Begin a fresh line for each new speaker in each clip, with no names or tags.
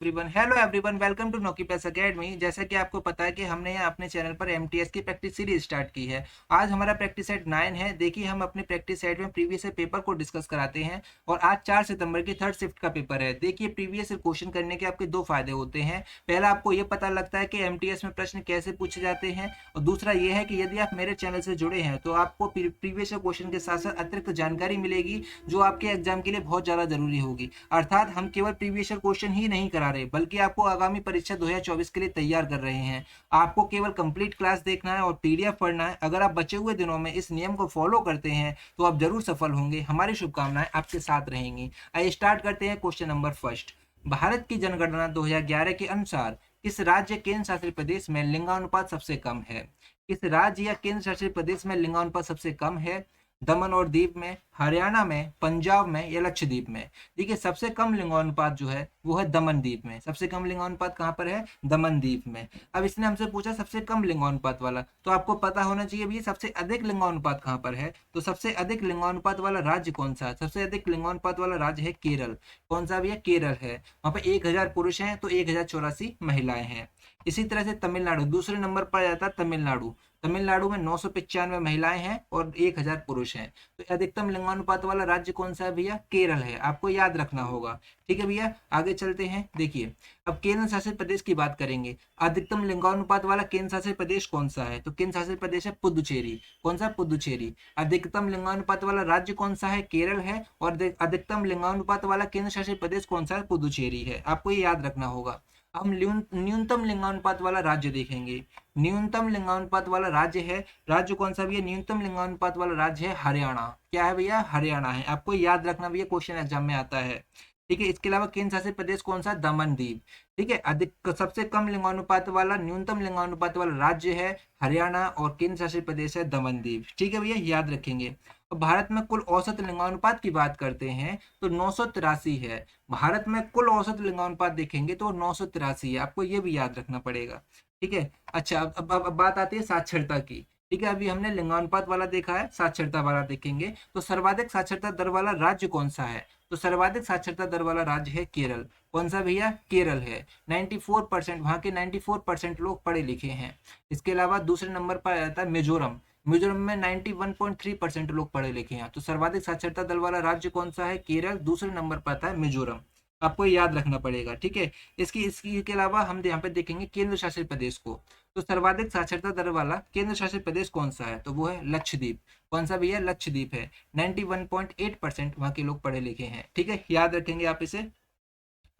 Everyone, hello everyone, welcome to नोकी plus academy. जैसा कि आपको पता है कि हमने यहाँ अपने चैनल पर एमटीएस की प्रैक्टिस सीरीज स्टार्ट की है। आज हमारा प्रैक्टिस सेट 9 है। देखिए, हम अपने प्रैक्टिस सेट में प्रीवियस ईयर पेपर को डिस्कस कराते हैं और आज 4 सितंबर की थर्ड शिफ्ट का पेपर है। देखिए, प्रीवियस ईयर क्वेश्चन करने के आपके दो फायदे होते हैं। पहला, आपको ये पता लगता है कि एमटीएस में प्रश्न कैसे पूछे जाते हैं, और दूसरा ये है कि यदि आप मेरे चैनल से जुड़े हैं तो आपको प्रीवियस ईयर क्वेश्चन के साथ साथ अतिरिक्त जानकारी मिलेगी जो आपके एग्जाम के लिए बहुत ज़्यादा जरूरी होगी। अर्थात हम केवल प्रीवियस ईयर क्वेश्चन ही नहीं करा रहे, बल्कि आपको आगामी परीक्षा 2024 के लिए तैयार कर रहे हैं। आपको केवल कंप्लीट क्लास देखना है और पीडीएफ पढ़ना है। अगर आप बचे हुए दिनों में इस नियम को फॉलो करते हैं तो आप जरूर सफल होंगे। हमारी शुभकामनाएं आपके साथ रहेंगी। आइए स्टार्ट करते हैं। Question number first. भारत की जनगणना 2011 के अनुसार किस राज्य केंद्र शासित प्रदेश में लिंगानुपात सबसे कम है? किस राज्य या केंद्र शासित प्रदेश में लिंगानुपात सबसे कम है? दमन और दीव में, हरियाणा में, पंजाब में या लक्षद्वीप में? देखिए, सबसे कम लिंगानुपात जो है वो है दमन द्वीप में। सबसे कम लिंगानुपात कहाँ पर है? दमन द्वीप में। अब इसने हमसे पूछा सबसे कम लिंगानुपात वाला, तो आपको पता होना चाहिए भी सबसे अधिक लिंगानुपात कहाँ पर है। तो सबसे अधिक लिंगानुपात वाला राज्य कौन सा है? सबसे अधिक लिंगानुपात वाला राज्य है केरल। कौन सा भी है? केरल है। वहां पर 1000 पुरुष हैं तो 1084 महिलाएं हैं। इसी तरह से तमिलनाडु दूसरे नंबर पर जाता है। तमिलनाडु तमिलनाडु में 995 महिलाएं हैं और 1000 पुरुष हैं। तो अधिकतम लिंगानुपात वाला राज्य कौन सा है भैया? केरल है। आपको याद रखना होगा। ठीक है भैया, आगे चलते हैं। देखिए, अब केंद्र शासित प्रदेश की बात करेंगे। अधिकतम लिंगानुपात वाला केंद्र शासित प्रदेश कौन सा है? तो केंद्र शासित प्रदेश है पुदुचेरी। कौन सा? पुदुचेरी। अधिकतम लिंगानुपात वाला राज्य कौन सा है? केरल है। और अधिकतम लिंगानुपात वाला केंद्र शासित प्रदेश कौन सा है? पुदुचेरी है। आपको ये याद रखना होगा। हम न्यूनतम लिंगानुपात वाला राज्य देखेंगे। न्यूनतम लिंगानुपात वाला राज्य है, राज्य कौन सा भैया? न्यूनतम लिंगानुपात वाला राज्य है हरियाणा। क्या है भैया? हरियाणा है। आपको याद रखना भैया, क्वेश्चन एग्जाम में आता है। ठीक है, इसके अलावा केंद्र शासित प्रदेश कौन सा? दमन दीव। ठीक है, अधिक सबसे कम लिंगानुपात वाला, न्यूनतम लिंगानुपात वाला राज्य है हरियाणा और केंद्र शासित प्रदेश है दमन दीव। ठीक है भैया, याद रखेंगे। और भारत में कुल औसत लिंगानुपात की बात करते हैं तो 983 है। भारत में कुल औसत लिंगानुपात देखेंगे तो 983 है। आपको ये भी याद रखना पड़ेगा। ठीक है। अच्छा, अब बात आती है साक्षरता की। ठीक है, अभी हमने लिंगानुपात वाला देखा है, साक्षरता वाला देखेंगे। तो सर्वाधिक साक्षरता दर वाला राज्य कौन सा है? तो सर्वाधिक साक्षरता दर वाला राज्य है केरल। कौन सा भैया? केरल है। 94%, वहां के 94% लोग पढ़े लिखे हैं। इसके अलावा दूसरे नंबर पर आ जाता है मिजोरम। मिजोरम में 91.3% लोग पढ़े लिखे हैं। तो सर्वाधिक साक्षरता दर वाला राज्य कौन सा है? केरल। दूसरे नंबर पर आता है मिजोरम। आपको याद रखना पड़ेगा। ठीक है। इसकी के अलावा हम यहाँ पे देखेंगे केंद्र शासित प्रदेश को। तो सर्वाधिक साक्षरता दर वाला केंद्र शासित प्रदेश कौन सा है? तो वो है लक्षद्वीप। कौन सा भैया? लक्षद्वीप है। 91.8% वहाँ के लोग पढ़े लिखे हैं। ठीक है, याद रखेंगे आप इसे।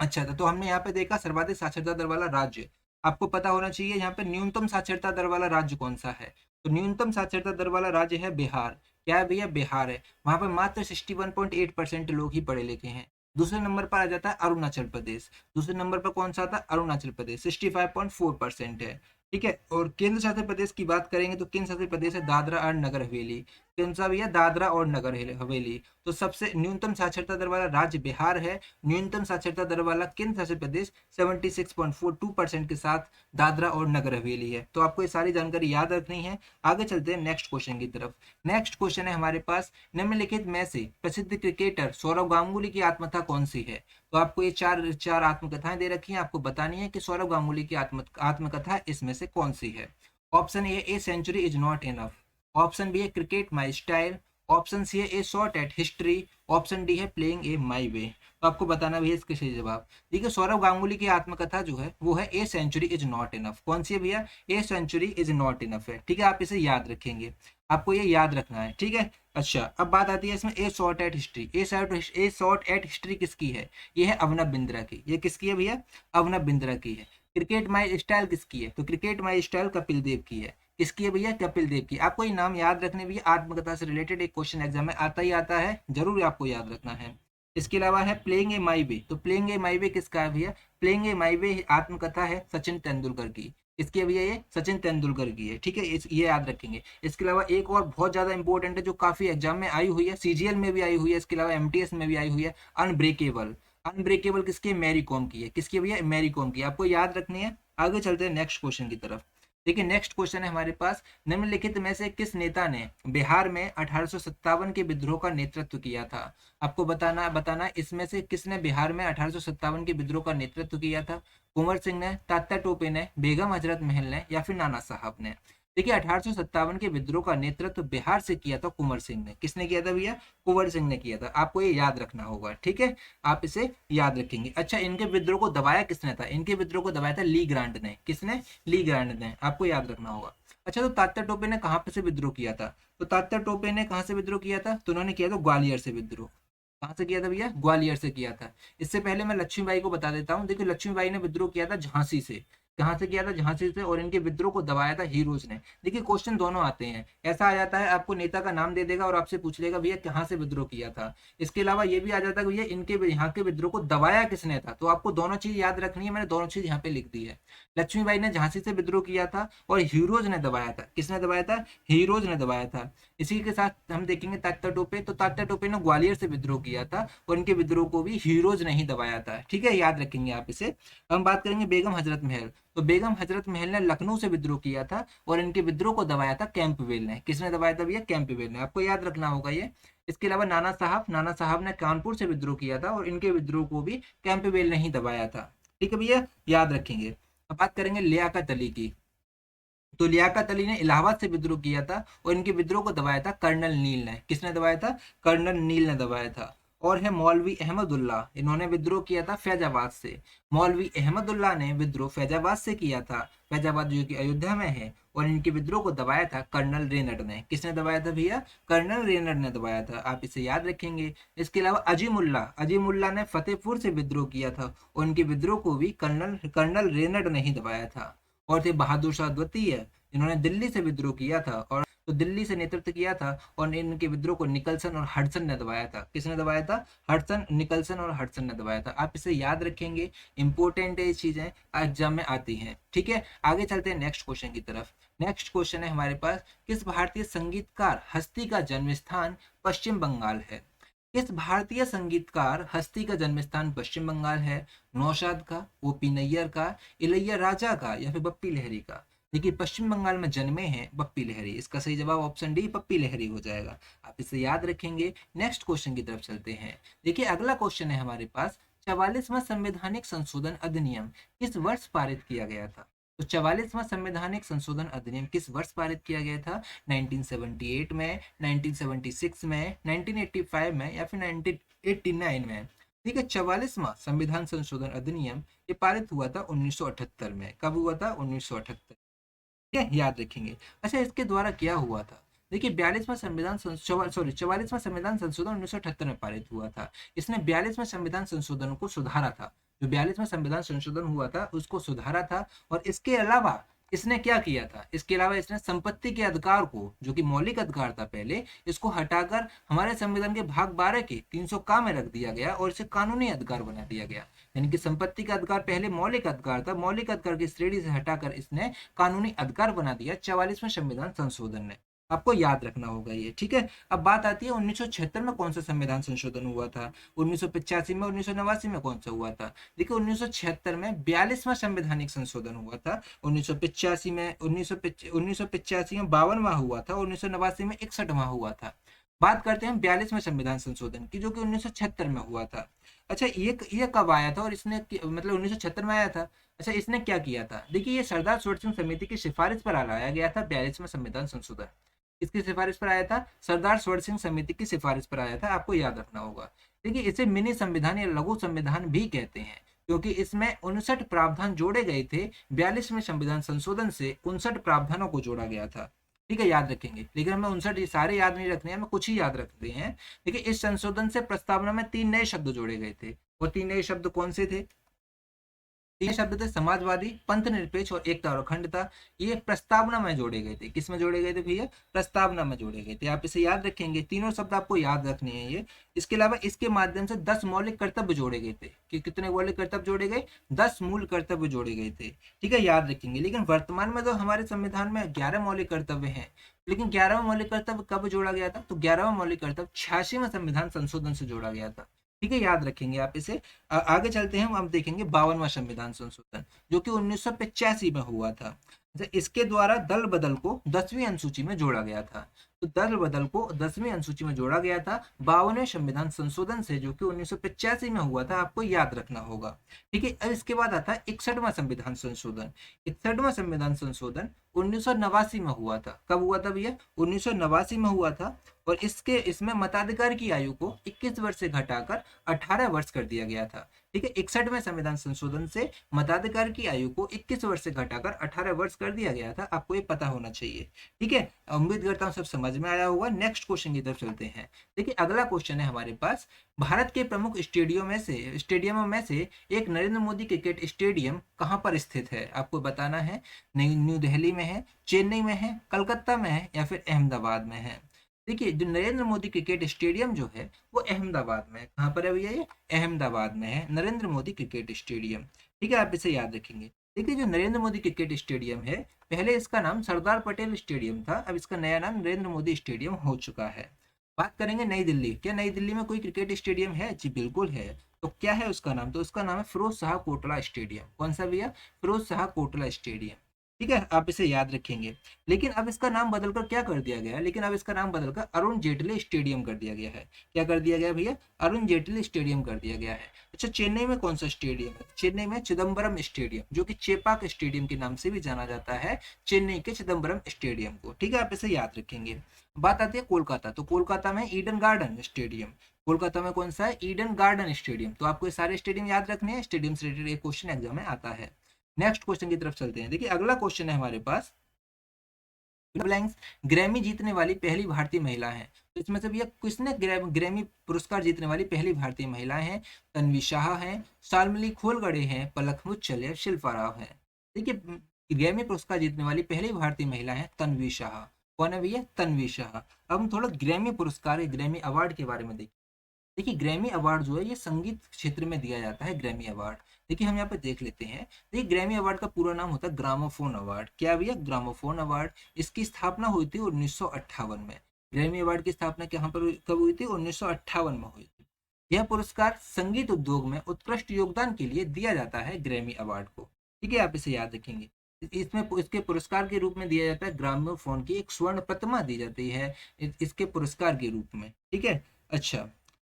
अच्छा, तो हमने यहाँ पे देखा सर्वाधिक साक्षरता दर वाला राज्य। आपको पता होना चाहिए यहाँ पे न्यूनतम साक्षरता दर वाला राज्य कौन सा है। तो न्यूनतम साक्षरता दर वाला राज्य है बिहार। क्या है भैया? बिहार है। वहां पे मात्र 61.8% लोग ही पढ़े लिखे हैं। दूसरे नंबर पर आ जाता है अरुणाचल प्रदेश। दूसरे नंबर पर कौन सा आता है? अरुणाचल प्रदेश। 65.4% है। ठीक है। और केंद्र शासित प्रदेश की बात करेंगे तो केंद्र शासित प्रदेश है दादरा और नगर हवेली। कौन सा भैया? दादरा और नगर हवेली। तो सबसे न्यूनतम साक्षरता दर वाला राज्य बिहार है। न्यूनतम साक्षरता दर वाला केंद्र शासित प्रदेश 76.42% के साथ दादरा और नगर हवेली है। तो आपको ये सारी जानकारी याद रखनी है। आगे चलते हैं नेक्स्ट क्वेश्चन की तरफ। नेक्स्ट क्वेश्चन है हमारे पास, निम्नलिखित में से प्रसिद्ध क्रिकेटर सौरव गांगुली की आत्मकथा कौन सी है? तो आपको ये चार चार आत्मकथाएं दे रखी हैं। आपको बतानी है कि सौरव गांगुली की आत्मकथा इसमें से कौन सी है। Option A century is not enough. Option B है cricket my style. Option C है a shot at history. Option D है प्लेइंग ए माई वे। तो आपको बताना भी है इसके सही जवाब। देखिए, सौरव गांगुली की आत्मकथा जो है वो है a century is not enough. कौन सी है भैया? A century is not enough है। ठीक है, आप इसे याद रखेंगे। आपको ये याद रखना है। ठीक है। अच्छा, अब बात आती है इसमें a shot at history. A shot at history किसकी है? ये है अवनब बिंद्रा की। ये किसकी है भैया? अवनब बिंद्रा की है। क्रिकेट माई स्टाइल किसकी है? तो cricket my style Kapil Dev की है। किसकी है भैया? कपिल देव की। आपको ये नाम याद रखने भी, आत्मकथा से रिलेटेड एक क्वेश्चन एग्जाम में आता ही आता है, जरूर आपको याद रखना है। इसके अलावा है प्लेइंग ए माई वे। तो प्लेइंग ए माई वे किसका है भैया? प्लेइंग ए माई वे आत्मकथा है सचिन तेंदुलकर की। इसकी भैया ये सचिन तेंदुलकर की है। ठीक है, ये याद रखेंगे। इसके अलावा एक और बहुत ज्यादा इंपॉर्टेंट है जो काफी एग्जाम में आई हुई है, सीजीएल में भी आई हुई है, इसके अलावा एमटीएस में भी आई हुई है, अनब्रेकेबल। अनब्रेकेबल किसकी? मैरी कॉम की है। किसकी भैया? मैरी कॉम की। आपको याद रखनी है। आगे चलते हैं नेक्स्ट क्वेश्चन की तरफ। देखिए नेक्स्ट क्वेश्चन है हमारे पास, निम्नलिखित में से किस नेता ने बिहार में 1857 के विद्रोह का नेतृत्व किया था? आपको बताना बताना इसमें से किसने बिहार में 1857 के विद्रोह का नेतृत्व किया था? कुंवर सिंह ने, तात्या टोपे ने, बेगम हजरत महल ने, या फिर नाना साहब ने? देखिए 1857 के विद्रोह का नेतृत्व बिहार से किया था कुंवर सिंह ने। किसने किया था भैया? कुंवर सिंह ने किया था। आपको ये याद रखना होगा, ठीक है, आप इसे याद रखेंगे। अच्छा, इनके विद्रोह को दबाया किसने था? इनके विद्रोह को दबाया था ली ग्रांट ने। किसने? ली ग्रांट ने, आपको याद रखना होगा। अच्छा, तो तात्या टोपे ने कहाँ पे से विद्रोह किया था? तो तात्या टोपे ने कहाँ से विद्रोह किया था? तो उन्होंने किया था ग्वालियर से विद्रोह। कहाँ से किया था भैया? ग्वालियर से किया था। इससे पहले मैं लक्ष्मीबाई को बता देता हूँ। देखिए लक्ष्मीबाई ने विद्रोह किया था झांसी से। कहाँ से किया था? झांसी से। और इनके विद्रोह को दबाया था हीरोज ने। देखिए क्वेश्चन दोनों आते हैं, ऐसा आ जाता है आपको नेता का नाम दे देगा और आपसे पूछ लेगा भैया कहाँ से विद्रोह किया था। इसके अलावा ये भी आ जाता है भैया इनके यहाँ के विद्रोह को दबाया किसने था। तो आपको दोनों चीज याद रखनी है, मैंने दोनों चीज यहाँ पे लिख दी है। लक्ष्मीबाई ने झांसी से विद्रोह किया था और हीरोज ने दबाया था। किसने दबाया था? हीरोज ने दबाया था। इसी के साथ हम देखेंगे तात्या टोपे। तो तात्या टोपे ने ग्वालियर से विद्रोह किया था और इनके विद्रोह को भी हीरोज ने ही दबाया था। ठीक है, याद रखेंगे आप इसे। हम बात करेंगे बेगम हजरत महल। तो बेगम हजरत महल ने लखनऊ से विद्रोह किया था और इनके विद्रोह को दबाया था कैंपबेल ने। किसने दबाया था भैया? कैंपबेल ने, आपको याद रखना होगा ये। इसके अलावा नाना साहब ने कानपुर से विद्रोह किया था और इनके विद्रोह को भी कैंपबेल ने ही दबाया था। ठीक है भैया, याद रखेंगे। अब बात करेंगे लियाकत अली की। तो लियाकत अली ने इलाहाबाद से विद्रोह किया था और इनके विद्रोह को दबाया था कर्नल नील ने। किसने दबाया था? कर्नल नील ने दबाया था। और है मौलवी अहमदुल्ला, इन्होंने विद्रोह किया था फैजाबाद से। मौलवी अहमदुल्ला ने विद्रोह फैजाबाद से किया था, फैजाबाद जो कि अयोध्या में है। और इनके विद्रोह को दबाया था कर्नल रेनड ने। किसने दबाया था भैया? कर्नल रेनड ने दबाया था, आप इसे याद रखेंगे। इसके अलावा अजीमुल्ला ने फतेहपुर से विद्रोह किया था और इनके विद्रोह को भी कर्नल कर्नल रेनड ने ही दबाया था। और थे बहादुर शाह द्वितीय, इन्होंने दिल्ली से विद्रोह किया था और तो दिल्ली से नेतृत्व किया था और इनके विद्रोह को निकलसन और हडसन ने दबाया था। किसने दबाया था? हडसन, निकलसन और हडसन ने दबाया था। आप इसे याद रखेंगे, इंपॉर्टेंट है ये चीजें, एग्जाम में आती हैं। ठीक है, आगे चलते हैं नेक्स्ट क्वेश्चन की तरफ। नेक्स्ट क्वेश्चन है हमारे पास, किस भारतीय संगीतकार हस्ती का जन्म स्थान पश्चिम बंगाल है? किस भारतीय संगीतकार हस्ती का जन्म स्थान पश्चिम बंगाल है? नौशाद का, ओपी नैयर का, इलैया राजा का, या फिर बप्पी लहरी का? देखिए पश्चिम बंगाल में जन्मे हैं बप्पी लहरी। इसका सही जवाब ऑप्शन डी बप्पी लहरी हो जाएगा। आप इसे याद रखेंगे। नेक्स्ट क्वेश्चन की तरफ चलते हैं। देखिए अगला क्वेश्चन है हमारे पास, 44वां संवैधानिक संशोधन अधिनियम किस वर्ष पारित किया गया था? तो 44वां संवैधानिक संशोधन अधिनियम किस वर्ष पारित किया गया था? 1978 में, 1976 में, 1985 में, या फिर 1989 में? ठीक है, 44वां संविधान संशोधन अधिनियम ये पारित हुआ था 1978 में। कब हुआ था? 1978। ठीक है, याद रखेंगे। अच्छा, इसके द्वारा क्या हुआ था? देखिए 44वां संविधान संशोधन 1978 में पारित हुआ था। इसने 42वें संविधान संशोधन को सुधारा था। जो 42वां संविधान संशोधन हुआ था उसको सुधारा था। और इसके अलावा इसने क्या किया था? इसके अलावा इसने संपत्ति के अधिकार को, जो कि मौलिक अधिकार था पहले, इसको हटाकर हमारे संविधान के भाग 12 के 300 का में रख दिया गया और इसे कानूनी अधिकार बना दिया गया। यानी कि संपत्ति का अधिकार पहले मौलिक अधिकार था, मौलिक अधिकार की श्रेणी से हटाकर इसने कानूनी अधिकार बना दिया 44वें संविधान संशोधन ने। आपको याद रखना होगा ये। ठीक है, अब बात आती है 1976 में कौन सा संविधान संशोधन हुआ था, 1985 में, 1989 में कौन सा हुआ था? देखिए 1976 में 42वां संवैधानिक संशोधन हुआ था। 1985 में 1985 में 52वां हुआ था। 1989 में 61वां हुआ था। बात करते हैं 42वें संविधान संशोधन की, जो कि 1976 में हुआ था। अच्छा, ये कब आया था और इसने मतलब 1976 में आया था। अच्छा, इसने क्या किया था? देखिए ये सरदार सरोवर सिंह समिति की सिफारिश पर लाया गया था 42वां संविधान संशोधन। किसकी सिफारिश पर आया था? सरदार सरोवर सिंह समिति की सिफारिश पर आया था, आपको याद रखना होगा। देखिए इसे मिनी संविधान या लघु संविधान भी कहते हैं, क्योंकि इसमें 59 प्रावधान जोड़े गए थे। 42वें संविधान संशोधन से 59 प्रावधानों को जोड़ा गया था। ठीक है, याद रखेंगे। लेकिन हमें 59 सारे याद नहीं रखने हैं, हमें कुछ ही याद रखते हैं। देखिए इस संशोधन से प्रस्तावना में 3 नए शब्द जोड़े गए थे। और 3 नए शब्द कौन से थे? 3 शब्द थे, समाजवादी, पंथ निरपेक्ष और एकता और अखंडता। ये प्रस्तावना में जोड़े गए थे। किस में जोड़े गए थे भैया? प्रस्तावना में जोड़े गए थे। आप इसे याद रखेंगे, तीनों शब्द आपको याद रखने हैं ये। इसके अलावा इसके माध्यम से 10 मौलिक कर्तव्य जोड़े गए थे। कि कितने मौलिक कर्तव्य जोड़े गए? 10 मूल कर्तव्य जोड़े गए थे। ठीक है, याद रखेंगे। लेकिन वर्तमान में तो हमारे संविधान में 11 मौलिक कर्तव्य हैं। लेकिन 11वां मौलिक कर्तव्य कब जोड़ा गया था? तो 11वां मौलिक कर्तव्य 86वें संविधान संशोधन से जोड़ा गया था। ठीक है, याद रखेंगे आप इसे। आगे चलते हैं, हम अब देखेंगे 52वां संविधान संशोधन, जो कि 1985 में हुआ था। इसके द्वारा दल बदल को 10वीं अनुसूची में जोड़ा गया था। तो दल बदल को 10वीं अनुसूची में जोड़ा गया था 52वें संविधान संशोधन से, जो कि 1985 में हुआ था, आपको याद रखना होगा। ठीक है, अब इसके बाद आता है 61वां संविधान संशोधन। 61वां संविधान संशोधन 1989 में हुआ था। कब हुआ था भैया? 1989 में हुआ था। और इसमें मताधिकार की आयु को 21 वर्ष से घटाकर 18 वर्ष कर दिया गया था। ठीक है, 61वें संविधान संशोधन से मताधिकार की आयु को 21 वर्ष से घटाकर 18 वर्ष कर दिया गया था। आपको ये पता होना चाहिए। ठीक है, उम्मीद करता हूँ सब समझ में आया होगा। नेक्स्ट क्वेश्चन की तरफ चलते हैं। देखिए, अगला क्वेश्चन है हमारे पास, भारत के प्रमुख स्टेडियमों में से एक नरेंद्र मोदी क्रिकेट स्टेडियम कहाँ पर स्थित है? आपको बताना है। न्यू दिल्ली में है, चेन्नई में है, कलकत्ता में है, या फिर अहमदाबाद में है? देखिए, जो नरेंद्र मोदी क्रिकेट स्टेडियम जो है वो अहमदाबाद में है। कहाँ पर है भैया? ये अहमदाबाद में है, नरेंद्र मोदी क्रिकेट स्टेडियम। ठीक है, आप इसे याद रखेंगे। देखिए, जो नरेंद्र मोदी क्रिकेट स्टेडियम है, पहले इसका नाम सरदार पटेल स्टेडियम था, अब इसका नया नाम नरेंद्र मोदी स्टेडियम हो चुका है। बात करेंगे नई दिल्ली। क्या नई दिल्ली में कोई क्रिकेट स्टेडियम है? जी बिल्कुल है। तो क्या है उसका नाम? तो उसका नाम है फिरोज शाह कोटला स्टेडियम। कौन सा भैया? फिरोज शाह कोटला स्टेडियम। ठीक है, आप इसे याद रखेंगे। लेकिन अब इसका नाम बदलकर क्या कर दिया गया है? लेकिन अब इसका नाम बदलकर अरुण जेटली स्टेडियम कर दिया गया है। क्या कर दिया गया भैया? अरुण जेटली स्टेडियम कर दिया गया है। अच्छा, चेन्नई में कौन सा स्टेडियम है? चेन्नई में चिदम्बरम स्टेडियम, जो कि चेपाक स्टेडियम के नाम से भी जाना जाता है, चेन्नई के चिदम्बरम स्टेडियम को। ठीक है, आप इसे याद रखेंगे। बात आती है कोलकाता। तो कोलकाता में ईडन गार्डन स्टेडियम। कोलकाता में कौन सा है? Eden garden stadium. तो आपको ये सारे स्टेडियम याद रखने हैं, स्टेडियम से रिलेटेड एक क्वेश्चन एग्जाम में आता है। नेक्स्ट क्वेश्चन की तरफ चलते हैं। देखिए, अगला क्वेश्चन है हमारे पास, ब्लैंक्स ग्रैमी जीतने वाली पहली भारतीय महिला है। तो इसमें से भैया किसने ग्रैमी पुरस्कार जीतने वाली पहली भारतीय महिला है? तन्वी शाह है, शाल्मली खोलगड़े हैं, पलक मुच्छल है, शिल्पा राव है। देखिए, ग्रैमी पुरस्कार जीतने वाली पहली भारतीय महिला है तन्वी शाह। कौन है भैया? तन्वी शाह। अब हम थोड़ा ग्रैमी पुरस्कार, ग्रैमी अवार्ड के बारे में देखिए। देखिए, ग्रैमी अवार्ड जो है ये संगीत क्षेत्र में दिया जाता है, ग्रैमी अवार्ड। देखिए, हम यहाँ पे देख लेते हैं। देखिए, ग्रैमी अवार्ड का पूरा नाम होता है ग्रामोफोन अवार्ड। क्या भैया? Gramophone award. इसकी स्थापना हुई थी 1958 में। ग्रैमी अवार्ड की स्थापना कहाँ पर कब हुई थी? 1958 में हुई थी। यह पुरस्कार संगीत उद्योग में उत्कृष्ट योगदान के लिए दिया जाता है, ग्रैमी अवार्ड को। ठीक है, आप इसे याद रखेंगे। इसमें इसके पुरस्कार के रूप में दिया जाता है, ग्रामोफोन की एक स्वर्ण प्रतिमा दी जाती है इसके पुरस्कार के रूप में। ठीक है, अच्छा।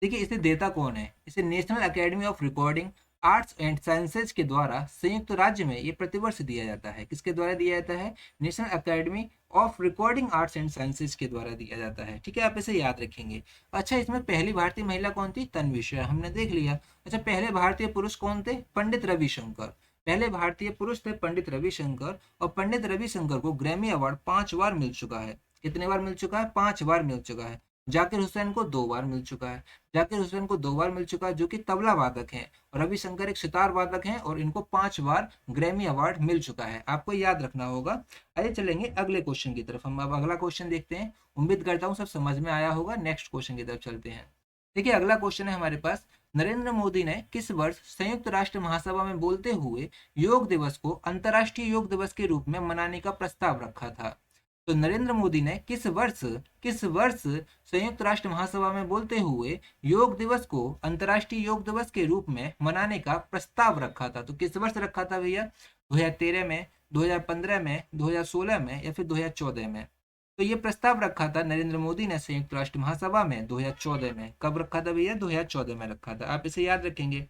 देखिए, इसे देता कौन है? इसे national academy of recording arts and sciences के द्वारा संयुक्त राज्य में ये प्रतिवर्ष दिया जाता है। किसके द्वारा दिया जाता है? National academy of recording arts and sciences के द्वारा दिया जाता है। ठीक है, आप इसे याद रखेंगे। अच्छा, इसमें पहली भारतीय महिला कौन थी? तन्वी शाह, हमने देख लिया। अच्छा, पहले भारतीय पुरुष कौन थे? पंडित रविशंकर। पहले भारतीय पुरुष थे पंडित रविशंकर। और पंडित रविशंकर को ग्रैमी अवार्ड 5 बार मिल चुका है। कितने बार मिल चुका है? 5 बार मिल चुका है। जाकिर हुसैन को 2 बार मिल चुका है। जाकिर हुसैन को 2 बार मिल चुका है, जो कि तबला वादक हैं, और रविशंकर एक सितार वादक हैं, और इनको 5 बार ग्रैमी अवार्ड मिल चुका है। आपको याद रखना होगा। आइए चलेंगे अगले क्वेश्चन की तरफ। हम अब अगला क्वेश्चन देखते हैं। उम्मीद करता हूँ सब समझ में आया होगा। नेक्स्ट क्वेश्चन की तरफ चलते हैं। देखिए, अगला क्वेश्चन है हमारे पास, नरेंद्र मोदी ने किस वर्ष संयुक्त राष्ट्र महासभा में बोलते हुए योग दिवस को अंतर्राष्ट्रीय योग दिवस के रूप में मनाने का प्रस्ताव रखा था? तो नरेंद्र मोदी ने किस वर्ष संयुक्त राष्ट्र महासभा में बोलते हुए योग दिवस को अंतर्राष्ट्रीय योग दिवस के रूप में मनाने का प्रस्ताव रखा था? तो किस वर्ष रखा था भैया? 2013 में, 2015 में, 2016 में, या फिर 2014 में? तो ये प्रस्ताव रखा था नरेंद्र मोदी ने संयुक्त राष्ट्र महासभा में 2014 में। कब रखा था भैया? 2014 में रखा था। आप इसे याद रखेंगे।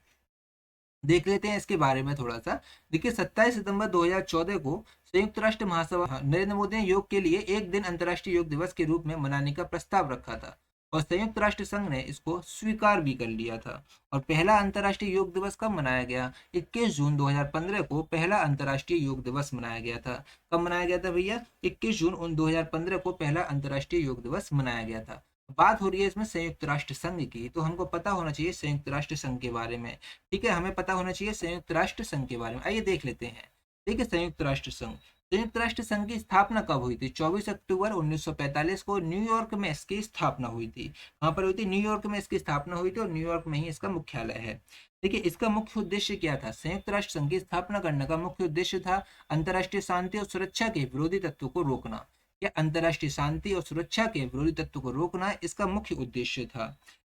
देख लेते हैं इसके बारे में थोड़ा सा। देखिए, 27 सितंबर 2014 को संयुक्त राष्ट्र महासभा, नरेंद्र मोदी ने योग के लिए एक दिन अंतर्राष्ट्रीय योग दिवस के रूप में मनाने का प्रस्ताव रखा था, और संयुक्त राष्ट्र संघ ने इसको स्वीकार भी कर लिया था। और पहला अंतर्राष्ट्रीय योग दिवस कब मनाया गया? 21 जून 2015 को पहला अंतर्राष्ट्रीय योग दिवस मनाया गया था। कब मनाया गया था भैया? 21 जून 2015 को पहला अंतर्राष्ट्रीय योग दिवस मनाया गया था। बात हो रही है इसमें संयुक्त राष्ट्र संघ की, तो हमको पता होना चाहिए संयुक्त राष्ट्र संघ के बारे में। ठीक है, हमें पता होना चाहिए संयुक्त राष्ट्र संघ के बारे में। आइए देख लेते हैं। देखिए, संयुक्त राष्ट्र संघ, संयुक्त राष्ट्र संघ की स्थापना कब हुई थी? 24 अक्टूबर 1945 को न्यूयॉर्क में इसकी स्थापना हुई थी। कहाँ पर हुई थी? न्यूयॉर्क में इसकी स्थापना हुई थी, और न्यूयॉर्क में ही इसका मुख्यालय है। देखिए, इसका मुख्य उद्देश्य क्या था? संयुक्त राष्ट्र संघ की स्थापना करने का मुख्य उद्देश्य था अंतर्राष्ट्रीय शांति और सुरक्षा के विरोधी तत्वों को रोकना। या अंतर्राष्ट्रीय शांति और सुरक्षा के विरोधी तत्व को रोकना इसका मुख्य उद्देश्य था।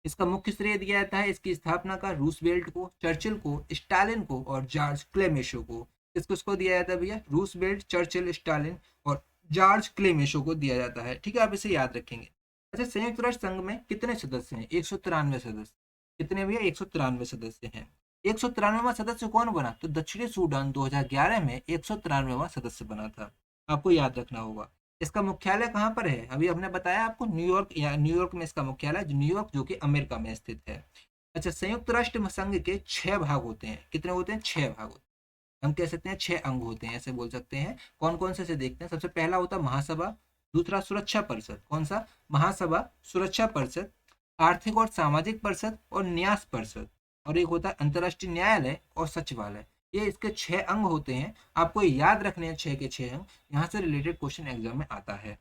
इसका मुख्य श्रेय दिया जाता है इसकी स्थापना का रूजवेल्ट को, चर्चिल को, स्टालिन को और जॉर्ज क्लेमेशो को। किसको किसको दिया जाता है भैया? रूजवेल्ट, चर्चिल, स्टालिन और जॉर्ज क्लेमेशो को दिया जाता है। ठीक है, आप इसे याद रखेंगे। अच्छा, संयुक्त राष्ट्र संघ में कितने सदस्य हैं? 193 सदस्य। कितने भैया? 193 सदस्य हैं। 193वां सदस्य कौन बना? तो दक्षिणी सूडान 2011 में 193वां सदस्य बना था। आपको याद रखना होगा। इसका मुख्यालय कहाँ पर है? अभी हमने बताया आपको, न्यूयॉर्क, या न्यूयॉर्क में इसका मुख्यालय, न्यूयॉर्क जो कि अमेरिका में स्थित है। अच्छा, संयुक्त राष्ट्र संघ के 6 भाग होते हैं। कितने होते हैं? 6 भाग होते हैं। हम कह सकते हैं 6 अंग होते हैं, ऐसे बोल सकते हैं। कौन कौन से देखते हैं। सबसे पहला होता है महासभा, दूसरा सुरक्षा परिषद। कौन सा? महासभा, सुरक्षा परिषद, आर्थिक और सामाजिक परिषद और न्यास परिषद, और एक होता है अंतर्राष्ट्रीय न्यायालय और सचिवालय। ये इसके 6 अंग होते हैं। आपको याद रखने हैं 6 के 6 अंग। यहाँ से रिलेटेड क्वेश्चन एग्जाम में आता है,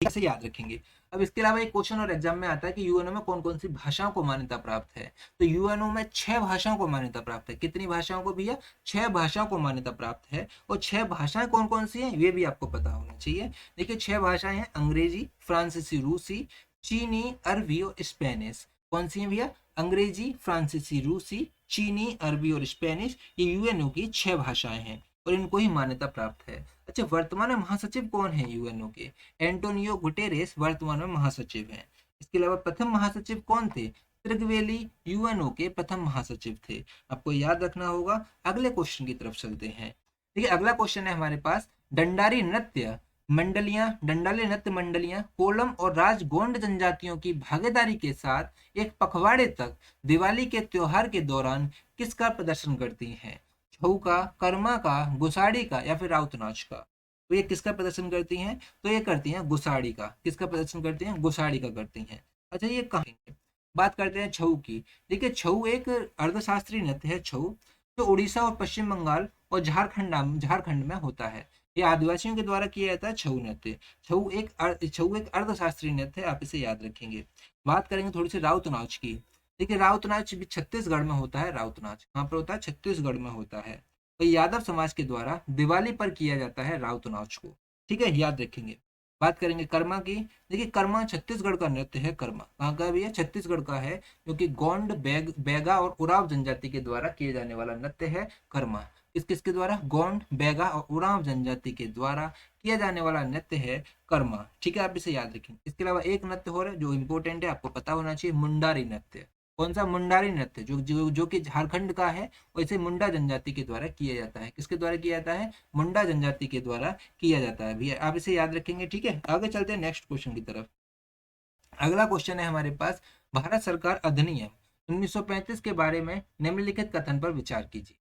कैसे याद रखेंगे। अब इसके अलावा एक क्वेश्चन और एग्जाम में आता है कि यूएनओ में कौन कौन सी भाषाओं को मान्यता प्राप्त है। तो यूएनओ में 6 भाषाओं को मान्यता प्राप्त है। कितनी भाषाओं को भैया? 6 भाषाओं को मान्यता प्राप्त है। और 6 भाषाएं कौन कौन सी हैं ये भी आपको पता होना चाहिए। देखिए, 6 भाषाएं हैं अंग्रेजी, फ्रांसीसी, रूसी, चीनी, अरबी और स्पेनिश। कौन सी है भैया? अंग्रेजी, फ्रांसीसी, रूसी, चीनी, अरबी और स्पेनिश। ये यूएनओ की 6 भाषाएं हैं और इनको ही मान्यता प्राप्त है। अच्छा, वर्तमान में महासचिव कौन है यूएनओ के? एंटोनियो गुटेरेस वर्तमान में महासचिव हैं। इसके अलावा प्रथम महासचिव कौन थे? त्रिगवेली यूएनओ के प्रथम महासचिव थे। आपको याद रखना होगा। अगले क्वेश्चन की तरफ चलते हैं। देखिए, अगला क्वेश्चन है हमारे पास, डंडारी नृत्य मंडलियां, डंडारी नृत्य मंडलियां कोलम और राजगोंड जनजातियों की भागीदारी के साथ एक पखवाड़े तक दिवाली के त्योहार के दौरान किसका प्रदर्शन करती हैं? छऊ का, कर्मा का, गुसाड़ी का या फिर राउत नाच का? तो ये किसका प्रदर्शन करती हैं? तो ये करती हैं गुसाड़ी का। किसका प्रदर्शन करती हैं? गुसाड़ी का करती हैं। अच्छा, ये कहाँ? बात करते हैं छऊ की। देखिए, छऊ एक अर्धशास्त्रीय नृत्य है। छऊ जो उड़ीसा और पश्चिम बंगाल और झारखंड में होता है। ये आदिवासियों के द्वारा किया जाता है छऊ नृत्य। छऊ एक अर्थशास्त्रीय नृत्य है, आप इसे याद रखेंगे। बात करेंगे थोड़ी सी राउत नाच की। देखिए, राउत नाच भी छत्तीसगढ़ में होता है। राउत नाच कहाँ पर होता है? छत्तीसगढ़ में होता है। तो यादव समाज के द्वारा दिवाली पर किया जाता है राउत नाच को। ठीक है, याद रखेंगे। बात करेंगे कर्मा की। देखिए, कर्मा छत्तीसगढ़ का नृत्य है। कर्मा कहाँ का भी है? छत्तीसगढ़ का है, क्योंकि गोंड, बैगा और उराव जनजाति के द्वारा किए जाने वाला नृत्य है कर्मा। किस किसके द्वारा? गोंड, बैगा और उराव जनजाति के द्वारा किया जाने वाला नृत्य है कर्मा। ठीक है, आप इसे याद रखेंगे। इसके अलावा एक नृत्य हो रहा है जो इंपॉर्टेंट है, आपको पता होना चाहिए, मुंडारी नृत्य। कौन सा? मुंडारी नृत्य, जो कि झारखंड का है और इसे मुंडा जनजाति के द्वारा किया जाता है। किसके द्वारा किया जाता है? मुंडा जनजाति के द्वारा किया जाता है भैया, आप इसे याद रखेंगे। ठीक है, आगे चलते हैं नेक्स्ट क्वेश्चन की तरफ। अगला क्वेश्चन है हमारे पास, भारत सरकार अधिनियम 1935 के बारे में निम्नलिखित कथन पर विचार कीजिए।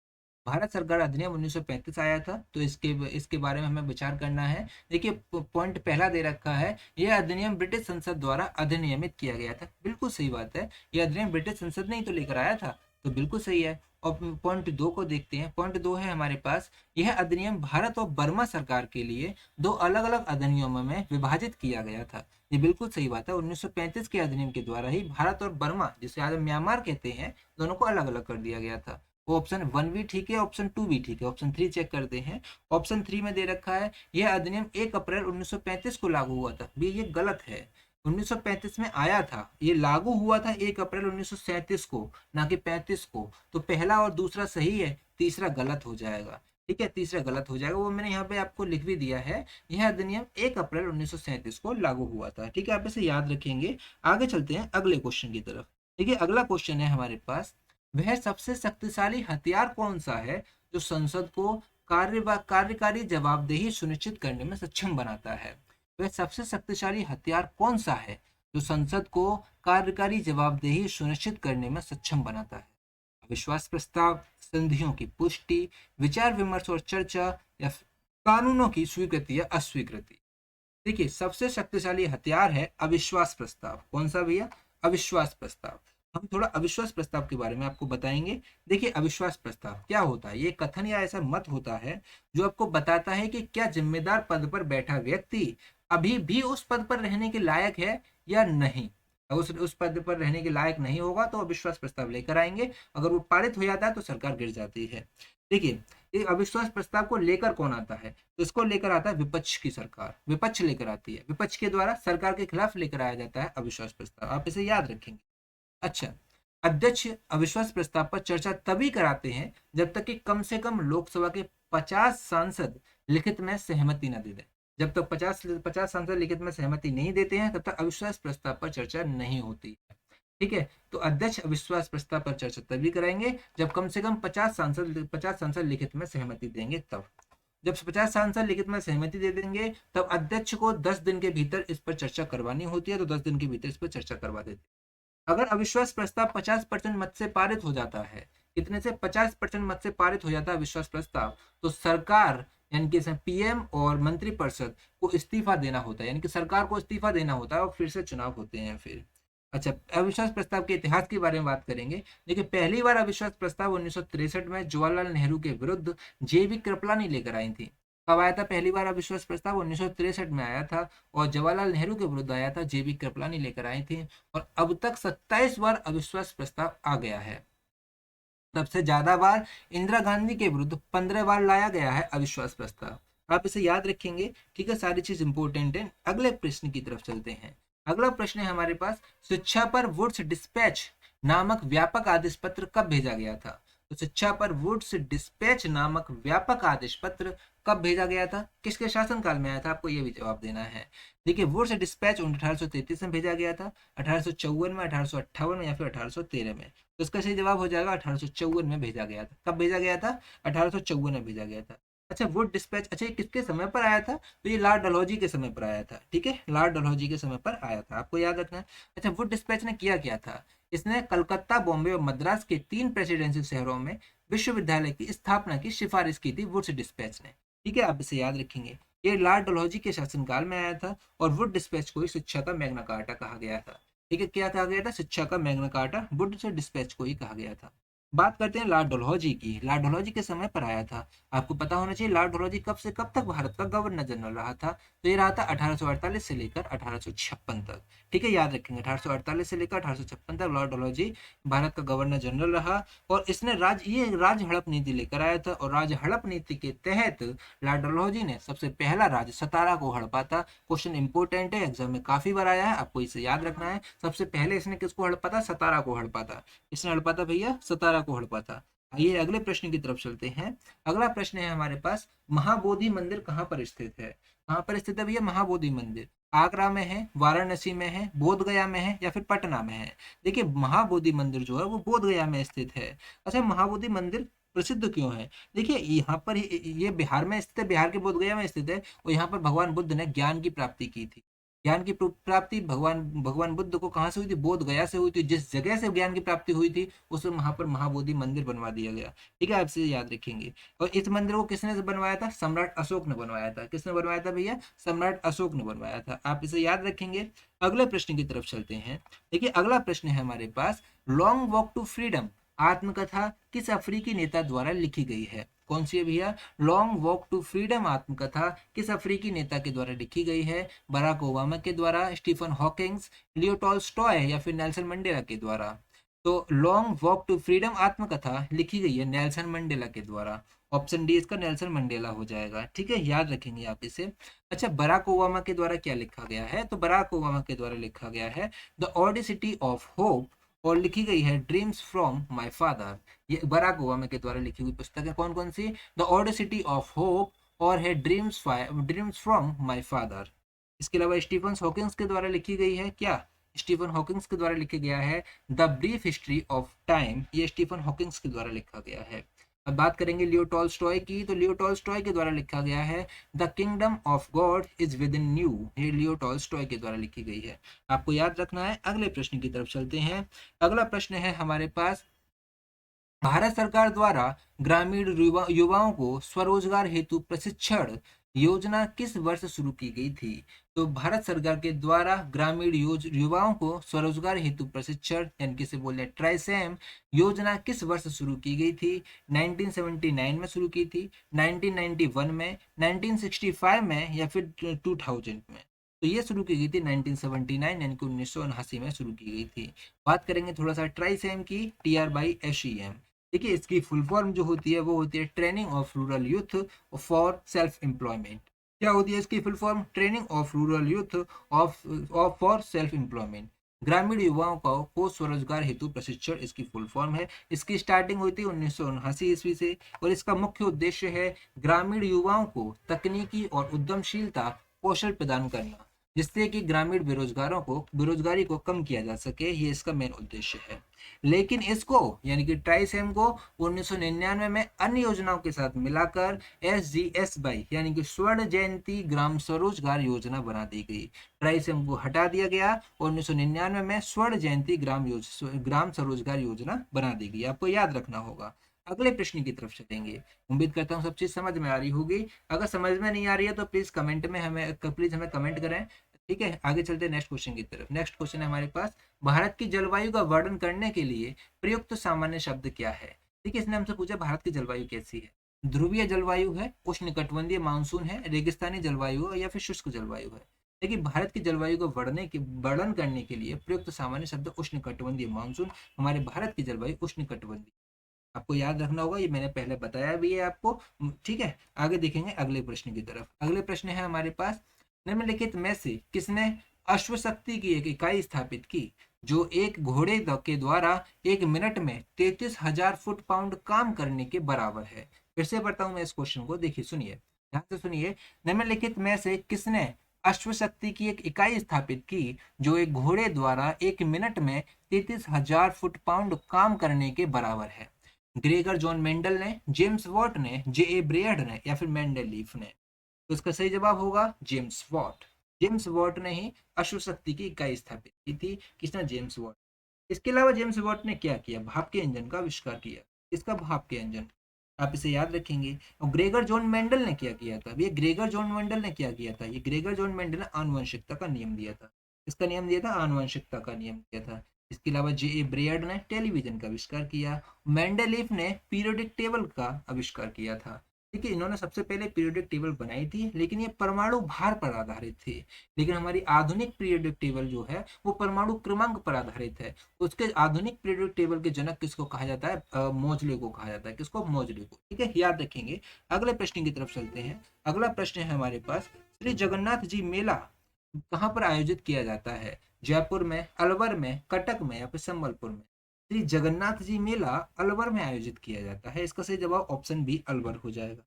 भारत सरकार अधिनियम 1935 आया था, तो इसके बारे में हमें विचार करना है। देखिए, पॉइंट पहला दे रखा है, यह अधिनियम ब्रिटिश संसद द्वारा अधिनियमित किया गया था। बिल्कुल सही बात है, यह अधिनियम ब्रिटिश संसद ने ही तो लेकर आया था, तो बिल्कुल सही है। और पॉइंट 2 को देखते हैं। पॉइंट 2 है हमारे पास, यह अधिनियम भारत और बर्मा सरकार के लिए 2 अलग अलग अधिनियमों में विभाजित किया गया था। ये बिल्कुल सही बात है। 1935 के अधिनियम के द्वारा ही भारत और बर्मा, जिसे आज म्यांमार कहते हैं, दोनों को अलग अलग कर दिया गया था। वो ऑप्शन 1 भी ठीक है, ऑप्शन 2 भी ठीक है। ऑप्शन 3 चेक करते हैं। ऑप्शन 3 में दे रखा है, यह अधिनियम 1 अप्रैल 1935 को लागू हुआ था। भी ये गलत है। 1935 में आया था, ये लागू हुआ था 1 अप्रैल 1937 को, ना कि 35 को। तो पहला और दूसरा सही है, तीसरा गलत हो जाएगा। ठीक है, तीसरा गलत हो जाएगा। वो मैंने यहाँ पे आपको लिख भी दिया है, यह अधिनियम 1 अप्रैल 1937 को लागू हुआ था। ठीक है, आप इसे याद रखेंगे। आगे चलते हैं अगले क्वेश्चन की तरफ। देखिए, अगला क्वेश्चन है हमारे पास, वह सबसे शक्तिशाली हथियार कौन सा है जो संसद को कार्यकारी जवाबदेही सुनिश्चित करने में सक्षम बनाता है? वह सबसे शक्तिशाली हथियार कौन सा है जो संसद को कार्यकारी जवाबदेही सुनिश्चित करने में सक्षम बनाता है? अविश्वास प्रस्ताव, संधियों की पुष्टि, विचार विमर्श और चर्चा, या कानूनों की स्वीकृति या अस्वीकृति? देखिए, सबसे शक्तिशाली हथियार है अविश्वास प्रस्ताव। कौन सा भैया? अविश्वास प्रस्ताव। हम थोड़ा अविश्वास प्रस्ताव के बारे में आपको बताएंगे। देखिए, अविश्वास प्रस्ताव क्या होता है? ये कथन या ऐसा मत होता है जो आपको बताता है कि क्या जिम्मेदार पद पर बैठा व्यक्ति अभी भी उस पद पर रहने के लायक है या नहीं। अगर उस पद पर रहने के लायक नहीं होगा तो अविश्वास प्रस्ताव लेकर आएंगे। अगर वो पारित हो जाता है तो सरकार गिर जाती है। देखिए, ये अविश्वास प्रस्ताव को लेकर कौन आता है? तो इसको लेकर आता है विपक्ष की सरकार। विपक्ष लेकर आती है, विपक्ष के द्वारा सरकार के खिलाफ लेकर आया जाता है अविश्वास प्रस्ताव। आप इसे याद रखेंगे। अच्छा, अध्यक्ष अविश्वास प्रस्ताव पर चर्चा तभी कराते हैं जब तक कि कम से कम लोकसभा के 50 सांसद लिखित में सहमति न दे दें। जब तक 50 सांसद लिखित में सहमति नहीं देते हैं तब तक अविश्वास प्रस्ताव पर चर्चा नहीं होती है। ठीक है, तो अध्यक्ष अविश्वास प्रस्ताव पर चर्चा तभी कराएंगे जब कम से कम 50 सांसद लिखित में सहमति देंगे। तब जब 50 सांसद लिखित में सहमति दे देंगे तब अध्यक्ष को 10 दिन के भीतर इस पर चर्चा करवानी होती है, तो 10 दिन के भीतर इस पर चर्चा करवा देते हैं। अगर अविश्वास प्रस्ताव 50% मत से पारित हो जाता है, कितने से 50% मत से पारित हो जाता है अविश्वास प्रस्ताव, तो सरकार यानी कि पीएम और मंत्रिपरिषद को इस्तीफा देना होता है, यानी कि सरकार को इस्तीफा देना होता है और फिर से चुनाव होते हैं फिर। अच्छा, अविश्वास प्रस्ताव के इतिहास के बारे में बात करेंगे। देखिए, पहली बार अविश्वास प्रस्ताव 1963 में जवाहरलाल नेहरू के विरुद्ध जेबी कृपलानी लेकर आई थी। कब आया था पहली बार अविश्वास प्रस्ताव? 1963 में आया था और जवाहरलाल नेहरू के विरुद्ध आया था, जेबी कृपलानी लेकर आई थी। और अब तक 27 बार अविश्वास प्रस्ताव आ गया है। सबसे ज्यादा बार इंदिरा गांधी के विरुद्ध 15 बार लाया गया है अविश्वास प्रस्ताव। आप इसे याद रखेंगे, ठीक है, सारी चीज इंपॉर्टेंट है। अगले प्रश्न की तरफ चलते हैं। अगला प्रश्न है हमारे पास, शिक्षा पर वुड्स डिस्पैच नामक व्यापक आदेश पत्र कब भेजा गया था? तो शिक्षा पर वुड्स डिस्पैच नामक व्यापक आदेश पत्र कब भेजा गया था, किसके शासनकाल में आया था? आपको यह भी जवाब देना है। देखिए, वुड्स डिस्पैच 1833 में भेजा गया था, 1854 में, 1858 में या फिर 1813 में। तो इसका सही जवाब हो जाएगा 1854 में भेजा गया था। कब भेजा गया था? 1854 में भेजा गया था। अच्छा, वुड डिस्पैच, अच्छा ये किसके समय पर आया था? तो ये लॉर्ड डलहौजी के समय पर आया था। ठीक है, लॉर्ड डलहौजी के समय पर आया था, आपको याद रखना है। अच्छा, वुड डिस्पैच ने किया क्या था? इसने कलकत्ता, बॉम्बे और मद्रास के 3 प्रेसिडेंशियल शहरों में विश्वविद्यालय की स्थापना की सिफारिश की थी वुड्स डिस्पैच ने। ठीक है, आप इसे याद रखेंगे। ये लॉर्ड डलहौजी के शासनकाल में आया था और वुड डिस्पैच को ही शिक्षा का मैग्ना कार्टा कहा गया था। ठीक है, क्या कहा गया था? शिक्षा का मैग्ना कार्टा वुड डिस्पैच को ही कहा गया था। बात करते हैं लॉर्ड डलहौजी की। लॉर्ड डलहौजी के समय पर आया था। आपको पता होना चाहिए लॉर्ड डलहौजी कब से कब तक भारत का गवर्नर जनरल रहा था। तो ये रहा था 1848 से लेकर 1856 तक। ठीक है, याद रखेंगे 1848 से लेकर 1856 तक लॉर्ड डलहौजी भारत का गवर्नर जनरल रहा। और इसने राज हड़प नीति लेकर आया था और राज हड़प नीति के तहत लॉर्ड डलहौजी ने सबसे पहला राज्य सतारा को हड़पा था। क्वेश्चन इंपोर्टेंट है, एग्जाम में काफी बार आया है, आपको इसे याद रखना है। सबसे पहले इसने किसको हड़पा था? सतारा को हड़पा था। इसने हड़पा था भैया, सतारा को हड़पा था। आइए अगले प्रश्न की तरफ चलते हैं। अगला प्रश्न है हमारे पास, महाबोधि मंदिर कहाँ पर स्थित है? कहाँ पर स्थित है भैया महाबोधि मंदिर? आगरा में है, वाराणसी में है, बोध गया में है या फिर पटना में है? देखिए, महाबोधि मंदिर जो है वो बोध गया में स्थित है। अच्छा, महाबोधि मंदिर प्रसिद्ध क्यों है? देखिए, यहाँ पर ये बिहार में स्थित है, बिहार के बोध गया में स्थित है और यहाँ पर भगवान बुद्ध ने ज्ञान की प्राप्ति की थी। ज्ञान की प्राप्ति भगवान भगवान बुद्ध को कहाँ से हुई थी? बोध गया से हुई थी। जिस जगह से ज्ञान की प्राप्ति हुई थी उस वहाँ पर महाबोधि मंदिर बनवा दिया गया। ठीक है, आप इसे याद रखेंगे। और इस मंदिर को किसने बनवाया था? सम्राट अशोक ने बनवाया था। किसने बनवाया था भैया? सम्राट अशोक ने बनवाया था। आप इसे याद रखेंगे। अगले प्रश्न की तरफ चलते हैं। देखिए, अगला प्रश्न है हमारे पास, लॉन्ग वॉक टू फ्रीडम आत्मकथा किस अफ्रीकी नेता द्वारा लिखी गई है? कौन सी है भैया? लॉन्ग वॉक टू फ्रीडम आत्मकथा किस अफ्रीकी नेता के द्वारा लिखी गई है? बराक ओबामा के द्वारा, स्टीफन हॉकिंग्स, लियो टॉल्स्टॉय या फिर नेल्सन मंडेला के द्वारा? तो लॉन्ग वॉक टू फ्रीडम आत्मकथा लिखी गई है नेल्सन मंडेला के द्वारा। ऑप्शन डी इसका नेल्सन मंडेला हो जाएगा। ठीक है, याद रखेंगे आप इसे। अच्छा, बराक ओबामा के द्वारा क्या लिखा गया है? तो बराक ओबामा के द्वारा लिखा गया है द ऑडिसिटी ऑफ होप और लिखी गई है ड्रीम्स फ्रॉम माय फादर। ये बराक ओबामा के द्वारा लिखी हुई पुस्तक है। कौन कौन सी? द ऑडिसिटी ऑफ होप और है ड्रीम्स फ्रॉम माय फादर। इसके अलावा स्टीफन हॉकिंग्स के द्वारा लिखी गई है क्या? स्टीफन हॉकिंग्स के द्वारा लिखा गया है the brief history of time. ये स्टीफन हॉकिंग्स के द्वारा लिखा गया है। अब बात करेंगे लियो टॉल्स्टॉय की, तो लियो टॉल्स्टॉय के द्वारा लिखा गया है the kingdom of God is with in you. ये लियो टॉल्स्टॉय के द्वारा लिखी गई है, आपको याद रखना है। अगले प्रश्न की तरफ चलते हैं। अगला प्रश्न है हमारे पास, भारत सरकार द्वारा ग्रामीण युवाओं को स्वरोजगार हेतु प्रशिक्षण योजना किस वर्ष शुरू की गई थी? तो भारत सरकार के द्वारा ग्रामीण युवाओं को स्वरोजगार हेतु प्रशिक्षण यानी किसे बोलते हैं ट्राइसेम योजना किस वर्ष शुरू की गई थी? 1979 में शुरू की थी, 1991 में, 1965 में या फिर 2000 में? तो ये शुरू की गई थी 1979 यानी कि 1979 में शुरू की गई थी। बात करेंगे थोड़ा सा ट्राइसेम की, TRYSEM। देखिए, इसकी फुल फॉर्म जो होती है वो होती है training of rural youth for self employment. क्या होती है इसकी full form? Training of rural youth of for self employment. ग्रामीण युवाओं को स्वरोजगार हेतु प्रशिक्षण इसकी फुल फॉर्म है। इसकी स्टार्टिंग हुई थी 1979 ईस्वी से और इसका मुख्य उद्देश्य है ग्रामीण युवाओं को तकनीकी और उद्यमशीलता कौशल प्रदान करना, जिससे कि ग्रामीण बेरोजगारी को कम किया जा सके। ये इसका मेन उद्देश्य है। लेकिन इसको यानी कि ट्राइसेम को 1999 में अन्य योजनाओं के साथ मिलाकर SGSY यानी कि स्वर्ण जयंती ग्राम स्वरोजगार योजना बना दी गई। ट्राइसेम को हटा दिया गया और 1999 में स्वर्ण जयंती ग्राम स्वरोजगार योजना बना दी गई। आपको याद रखना होगा। अगले प्रश्न की तरफ चलेंगे। उम्मीद करता हूँ सब चीज समझ में आ रही होगी। अगर समझ में नहीं आ रही है तो प्लीज हमें कमेंट करें। ठीक है, आगे चलते हैं नेक्स्ट क्वेश्चन की तरफ। नेक्स्ट क्वेश्चन है हमारे पास, भारत की जलवायु का वर्णन करने के लिए प्रयुक्त सामान्य शब्द क्या है। ठीक है, इसने हमसे पूछा भारत की जलवायु कैसी है। ध्रुवीय जलवायु है, उष्णकटिबंधीय मानसून है, रेगिस्तानी जलवायु है या फिर शुष्क जलवायु है। देखिए, भारत की जलवायु को वर्णन करने के लिए प्रयुक्त सामान्य शब्द उष्णकटिबंधीय मानसून। हमारे भारत की जलवायु उष्णकटिबंधीय। आपको याद रखना होगा, ये मैंने पहले बताया भी है आपको। ठीक है, आगे देखेंगे अगले प्रश्न की तरफ। अगले प्रश्न है हमारे पास, निम्नलिखित में से किसने अश्व शक्ति की एक इकाई स्थापित की जो एक घोड़े के द्वारा 1 मिनट में 33,000 फुट पाउंड काम करने के बराबर है। फिर से पढ़ता हूं मैं इस क्वेश्चन को, देखिए सुनिए, ध्यान से सुनिए। निम्नलिखित में से किसने अश्व शक्ति की एक इकाई स्थापित की जो एक घोड़े द्वारा 1 मिनट में 33,000 फुट पाउंड काम करने के बराबर है। ग्रेगर जॉन मेंडल ने, जेम्स वॉट ने, J.A. ब्रेयर्ड ने या फिर मेंडलीफ ने। तो इसका सही जवाब होगा जेम्स वॉट। जेम्स वॉट ने ही अश्व शक्ति की इकाई स्थापित की थी। किसने? James Watt. इसके अलावा जेम्स वॉट ने क्या किया? भाप के इंजन का आविष्कार किया। इसका भाप के इंजन, आप इसे याद रखेंगे। और ग्रेगर जॉन मेंडल ने क्या किया था? ये ग्रेगर जॉन मेंडल ने क्या किया था? ये ग्रेगर जॉन मेंडल ने आनुवंशिकता का नियम दिया था। इसका नियम दिया था, आनुवंशिकता का नियम दिया था। इसके अलावा J.A. ब्रेयर्ड ने टेलीविजन का आविष्कार किया। मेंडलीफ ने पीरियोडिक टेबल का आविष्कार किया था। ठीक है, इन्होंने सबसे पहले पीरियोडिक टेबल बनाई थी, लेकिन ये परमाणु भार पर आधारित थी। लेकिन हमारी आधुनिक पीरियोडिक टेबल जो है वो परमाणु क्रमांक पर आधारित है। उसके आधुनिक पीरियोडिक टेबल के जनक किसको कहा जाता है? मोजले को कहा जाता है। किसको? मोजले को। ठीक है, याद रखेंगे। अगले प्रश्न की तरफ चलते हैं। अगला प्रश्न है हमारे पास, श्री जगन्नाथ जी मेला कहाँ पर आयोजित किया जाता है? जयपुर में, अलवर में, कटक में या फिर संबलपुर में। श्री जगन्नाथ जी मेला अलवर में आयोजित किया जाता है। इसका सही जवाब ऑप्शन बी अलवर हो जाएगा।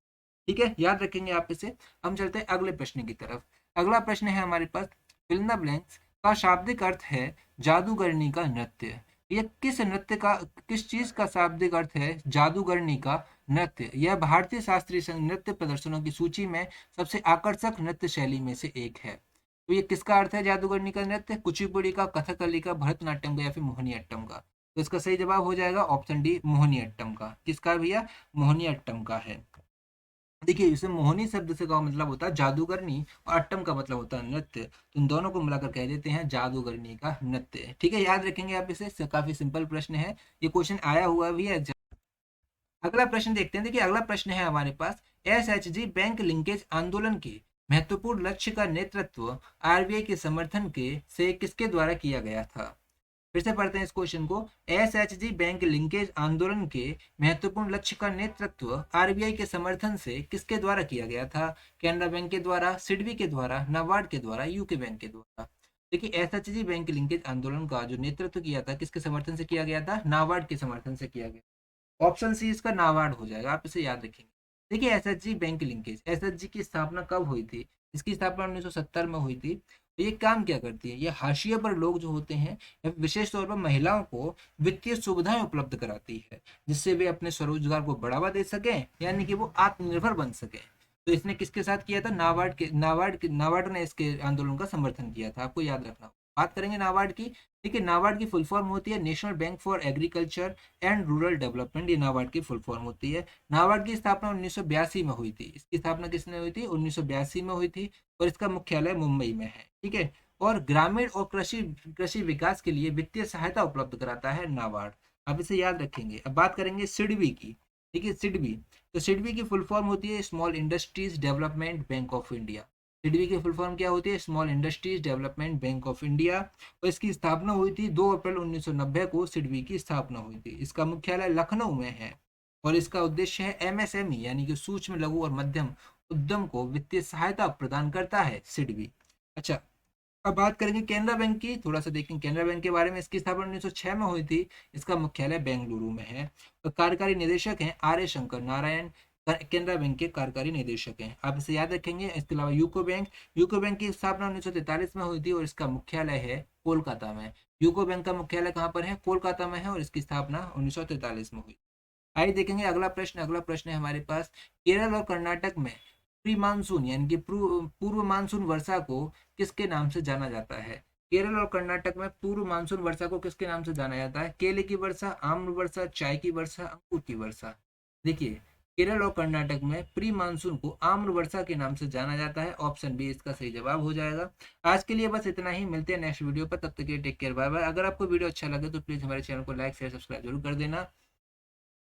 ठीक है, याद रखेंगे आप इसे। हम चलते हैं अगले प्रश्न की तरफ। अगला प्रश्न है हमारे पास, फिल द ब्लैंक्स का शाब्दिक अर्थ है जादूगरनी का नृत्य। यह किस चीज का शाब्दिक अर्थ है? जादूगरनी का नृत्य। यह भारतीय शास्त्रीय नृत्य प्रदर्शनों की सूची में सबसे आकर्षक नृत्य शैली में से एक है। तो ये किसका अर्थ है जादूगरनी का नृत्य? कुचिपुड़ी का, कथकली का, भरतनाट्यम का या फिर मोहिनीअट्टम का। तो इसका सही जवाब हो जाएगा ऑप्शन डी, मोहिनीअट्टम का। किसका भैया? मोहिनीअट्टम का है। देखिए, इसे मोहिनी शब्द से का मतलब होता है जादूगरनी और अट्टम का मतलब होता है नृत्य। तो इन दोनों को मिलाकर कह देते हैं जादूगरनी का नृत्य। ठीक है, याद रखेंगे आप इसे। काफी सिंपल प्रश्न है, ये क्वेश्चन आया हुआ भी है। अगला प्रश्न देखते हैं। देखिए, अगला प्रश्न है हमारे पास, SHG बैंक लिंकेज आंदोलन के महत्वपूर्ण लक्ष्य का नेतृत्व RBI के समर्थन के से किसके द्वारा किया गया था? फिर से पढ़ते हैं इस क्वेश्चन को। SHG बैंक लिंकेज आंदोलन के महत्वपूर्ण लक्ष्य का नेतृत्व RBI के समर्थन से किसके द्वारा किया गया था? कैनरा बैंक के द्वारा, सिडबी के द्वारा, नाबार्ड के द्वारा, यूके बैंक के द्वारा। देखिए, SHG बैंक लिंकेज आंदोलन का जो नेतृत्व किया था किसके समर्थन से किया गया था? नाबार्ड के समर्थन से किया गया। ऑप्शन सी इसका नाबार्ड हो जाएगा, आप इसे याद रखेंगे। देखिए, एसएचजी बैंक लिंकेज, एसएचजी की स्थापना कब हुई थी? इसकी स्थापना 1970 में हुई थी। तो ये काम क्या करती है? ये हाशिए पर लोग जो होते हैं, विशेष तौर पर महिलाओं को वित्तीय सुविधाएं उपलब्ध कराती है, जिससे वे अपने स्वरोजगार को बढ़ावा दे सकें, यानी कि वो आत्मनिर्भर बन सके। तो इसने किसके साथ किया था? नाबार्ड ने इसके आंदोलन का समर्थन किया था। आपको याद रखना। बात करेंगे नाबार्ड की। ठीक है, नाबार्ड की फुल फॉर्म होती है national bank for agriculture and rural development. ये नाबार्ड की फुल फॉर्म होती है। नाबार्ड की स्थापना 1982 में हुई थी। इसकी स्थापना किसने हुई थी? 1982 में हुई थी और इसका मुख्यालय मुंबई में है। ठीक है, और ग्रामीण और कृषि कृषि विकास के लिए वित्तीय सहायता उपलब्ध कराता है नाबार्ड। आप इसे याद रखेंगे। अब बात करेंगे सिडबी की। ठीक है, सिडबी, तो सिडबी की फुल फॉर्म होती है small industries development bank of India. SIDBI की फुल फॉर्म क्या होती है? Small industries development bank of India. और इसकी स्थापना हुई थी 2 अप्रैल 1990 को। सिडबी की स्थापना हुई थी। इसका मुख्यालय लखनऊ में है और इसका उद्देश्य है एमएसएमई यानी कि सूक्ष्म लघु और मध्यम उद्यम को वित्तीय सहायता प्रदान करता है सिडबी। अच्छा, अब बात करेंगे केनरा बैंक की, थोड़ा सा देखेंगे केनरा बैंक के बारे में। इसकी स्थापना 1906 में हुई थी। इसका मुख्यालय बेंगलुरु में है। और कार्यकारी निदेशक हैं आर ए शंकर नारायण। केनरा बैंक के कार्यकारी निदेशक हैं, आप इसे याद रखेंगे। इसके अलावा यूको बैंक, यूको बैंक की स्थापना 1943 में हुई थी और इसका मुख्यालय है कोलकाता में। यूको बैंक का मुख्यालय कहाँ पर है? कोलकाता में है और इसकी स्थापना 1943 में हुई। आइए देखेंगे अगला प्रश्न। अगला प्रश्न है हमारे पास, केरल और कर्नाटक में प्री मानसून यानी कि पूर्व मानसून वर्षा को किसके नाम से जाना जाता है? केरल और कर्नाटक में पूर्व मानसून वर्षा को किसके नाम से जाना जाता है? केले की वर्षा, आम्र वर्षा, चाय की वर्षा, अंगूर की वर्षा। देखिए, केरल और कर्नाटक में प्री मानसून को आम्र वर्षा के नाम से जाना जाता है। ऑप्शन बी इसका सही जवाब हो जाएगा। आज के लिए बस इतना ही, मिलते हैं नेक्स्ट वीडियो पर। तब तक के लिए टेक केयर, बाय बाय। अगर आपको वीडियो अच्छा लगे तो प्लीज हमारे चैनल को लाइक शेयर सब्सक्राइब जरूर कर देना।